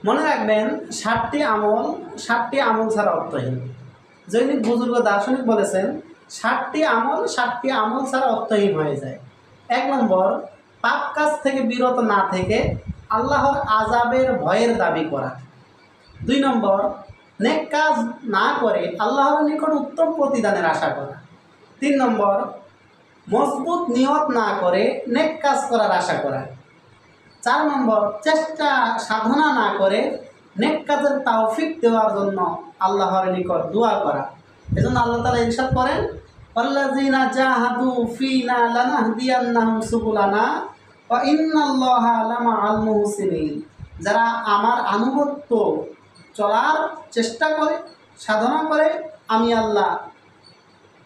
মনে রাখবেন 7টি আমল ছাড়া অর্থহীন। জৈনিক বুজুর্গ দার্শনিক বলেছেন 7টি আমল ছাড়া অর্থহীন হয়ে যায়। 1 নম্বর, পাপ কাজ থেকে বিরত না থেকে আল্লাহর আযাবের ভয়ের দাবি করা। 2 নম্বর, নেক কাজ না করে আল্লাহর নিকট উত্তম প্রতিদানের আশা করা। 3 নম্বর, মজবুত নিয়ত না করে নেক কাজ করার আশা করা। 4 নম্বর, চেষ্টা সাধনা না করে নেক কাজের তৌফিক দেওয়ার জন্য আল্লাহর নিকট দোয়া করা। এজন্য আল্লাহ তাআলা ইরশাদ করেন, ওয়াল্লাযীনা জাহাদু ফীনা লানাহদিয়ান্নাহুম সুবুলানা ওয়া ইন্নাল্লাহা লামাআল মুহসিনিন। যারা আমার আনুগত্য চলার চেষ্টা করে, সাধনা করে, আমি আল্লাহ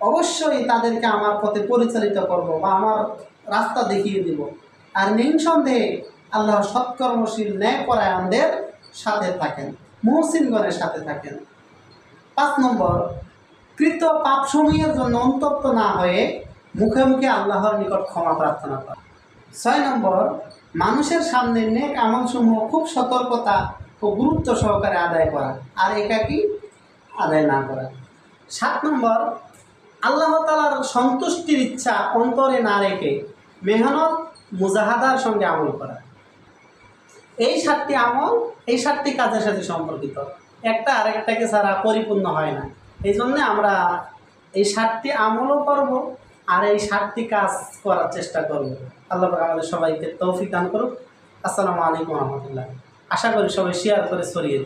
অবশ্যই তাদেরকে আমার পথে পরিচালিত করব বা আমার রাস্তা দেখিয়ে দিব। আর নিঃসন্দেহে আল্লাহ সৎকর্মশীল ন্যায়পরায়ণদের সাথে থাকেন, মুহসিনগণের সাথে থাকেন। 5 নম্বর, কৃত পাপসমূহের জন্য অনুতপ্ত না হয়ে মুখে মুখে আল্লাহর নিকট ক্ষমা প্রার্থনা করা। 6 নম্বর, মানুষের সামনে নেক আমলসমূহ খুব সতর্কতা ও গুরুত্ব সহকারে আদায় করা আর একাকী আদায় না করা। 7 নম্বর, আল্লাহ তাআলার সন্তুষ্টির ইচ্ছা অন্তরে না রেখে মেহনত মুজাহাদার সঙ্গে আমল করা। এই 7টি আমল এই 7টি কাজের সাথে সম্পর্কিত, একটা আরেকটাকে ছাড়া পরিপূর্ণ হয় না। এই জন্যে আমরা এই 7টি আমলও করব আর এই 7টি কাজ করার চেষ্টা করব। আল্লাহ পাক আমাদের সবাইকে তৌফিক দান করুক। আসসালামু আলাইকুম ওয়া রাহমাতুল্লাহ। আশা করি সবাই শেয়ার করে ছড়িয়ে দিন।